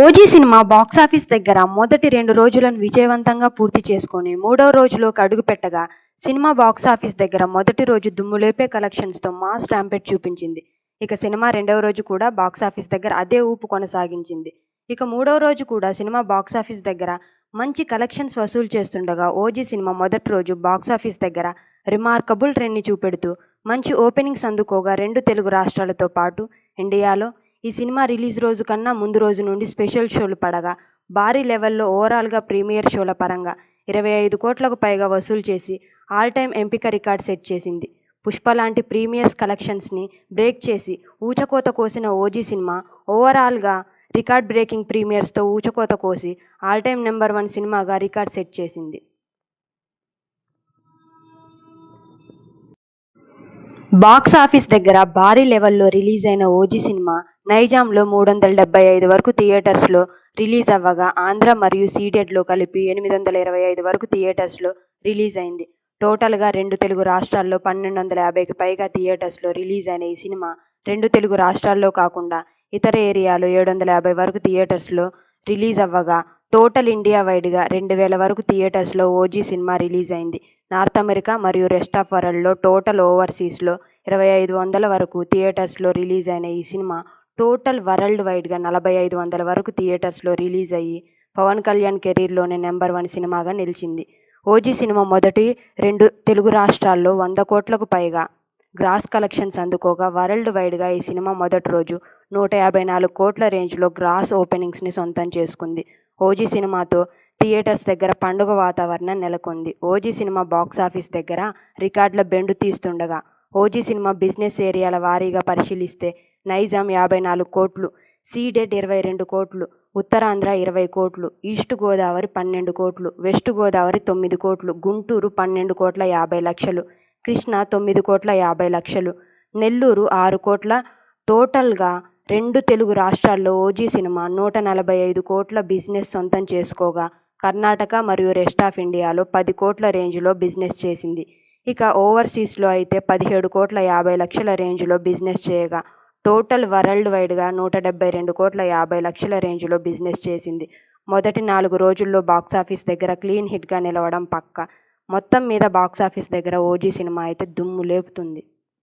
OG cinema box office దగ్గర మొదటి 2 రోజులను విజయవంతంగా పూర్తి చేసుకొని 3వ రోజులోకి అడుగుపెట్టగా సినిమా బాక్సాఫీస్ దగ్గర మొదటి రోజు దుమ్ములేపే కలెక్షన్స్తో మాస్ ర్యాంపెట్ చూపించింది. ఇక సినిమా 2వ రోజు కూడా బాక్సాఫీస్ దగ్గర అదే ఊపు కొనసాగించింది. ఇక 3వ రోజు కూడా సినిమా బాక్సాఫీస్ దగ్గర మంచి కలెక్షన్స్ వసూలు చేస్తుండగా ఓజీ సినిమా మొదటి రోజు బాక్సాఫీస్ దగ్గర రిమార్కబుల్ ట్రెండ్ని చూపెడుతూ మంచి ఓపెనింగ్స్ అందుకోగా 2 తెలుగు రాష్ట్రాలతో పాటు ఇండియాలో ఈ సినిమా రిలీజ్ రోజు కన్నా ముందు రోజు నుండి స్పెషల్ షోలు పడగా భారీ లెవెల్లో ఓవరాల్గా ప్రీమియర్ షోల పరంగా 25 కోట్లకు పైగా వసూలు చేసి ఆల్ టైమ్ ఎంపిక రికార్డ్ సెట్ చేసింది. పుష్ప లాంటి ప్రీమియర్స్ కలెక్షన్స్ని బ్రేక్ చేసి ఊచకోత కోసిన ఓజీ సినిమా ఓవరాల్గా రికార్డ్ బ్రేకింగ్ ప్రీమియర్స్తో ఊచకోత కోసి ఆల్ టైమ్ నెంబర్ 1 సినిమాగా రికార్డ్ సెట్ చేసింది. బాక్స్ ఆఫీస్ దగ్గర భారీ లెవెల్లో రిలీజ్ అయిన ఓజీ సినిమా నైజాంలో 375 వరకు థియేటర్స్లో రిలీజ్ అవ్వగా ఆంధ్ర మరియు సీడెడ్లో కలిపి 825 వరకు థియేటర్స్లో రిలీజ్ అయింది. టోటల్గా 2 తెలుగు రాష్ట్రాల్లో 1250కి పైగా థియేటర్స్లో రిలీజ్ అయిన ఈ సినిమా 2 తెలుగు రాష్ట్రాల్లో కాకుండా ఇతర ఏరియాలో 750 వరకు థియేటర్స్లో రిలీజ్ అవ్వగా టోటల్ ఇండియా వైడ్గా 2000 వరకు థియేటర్స్లో ఓజీ సినిమా రిలీజ్ అయింది. నార్త్ అమెరికా మరియు రెస్ట్ ఆఫ్ వరల్డ్లో టోటల్ ఓవర్సీస్లో 2500 వరకు థియేటర్స్లో రిలీజ్ అయిన ఈ సినిమా టోటల్ వరల్డ్ వైడ్గా 4500 వరకు థియేటర్స్లో రిలీజ్ అయ్యి పవన్ కళ్యాణ్ కెరీర్లోనే నెంబర్ 1 సినిమాగా నిలిచింది. ఓజీ సినిమా మొదటి 2 తెలుగు రాష్ట్రాల్లో 100 కోట్లకు పైగా గ్రాస్ కలెక్షన్స్ అందుకోగా వరల్డ్ వైడ్గా ఈ సినిమా మొదటి రోజు 154 కోట్ల రేంజ్లో గ్రాస్ ఓపెనింగ్స్ని సొంతం చేసుకుంది. ఓజీ సినిమాతో థియేటర్స్ దగ్గర పండుగ వాతావరణం నెలకొంది. ఓజీ సినిమా బాక్సాఫీస్ దగ్గర రికార్డుల బెండు తీస్తుండగా ఓజీ సినిమా బిజినెస్ ఏరియాల వారీగా పరిశీలిస్తే నైజాం 54 కోట్లు, సీడెడ్ 22 కోట్లు, ఉత్తరాంధ్ర 20 కోట్లు, ఈస్ట్ గోదావరి 12 కోట్లు, వెస్ట్ గోదావరి 9 కోట్లు, గుంటూరు 12 కోట్ల 50 లక్షలు, కృష్ణా 9 కోట్ల 50 లక్షలు, నెల్లూరు 6 కోట్ల. టోటల్గా 2 తెలుగు రాష్ట్రాల్లో ఓజీ సినిమా 145 కోట్ల బిజినెస్ సొంతం చేసుకోగా కర్ణాటక మరియు రెస్ట్ ఆఫ్ ఇండియాలో 10 కోట్ల రేంజ్లో బిజినెస్ చేసింది. ఇక ఓవర్సీస్లో అయితే 17 కోట్ల 50 లక్షల రేంజ్లో బిజినెస్ చేయగా టోటల్ వరల్డ్ వైడ్గా 172 కోట్ల 50 లక్షల రేంజ్లో బిజినెస్ చేసింది. మొదటి 4 రోజుల్లో బాక్సాఫీస్ దగ్గర క్లీన్ హిట్గా నిలవడం పక్కా. మొత్తం మీద బాక్సాఫీస్ దగ్గర ఓజీ సినిమా అయితే దుమ్ము లేపుతుంది.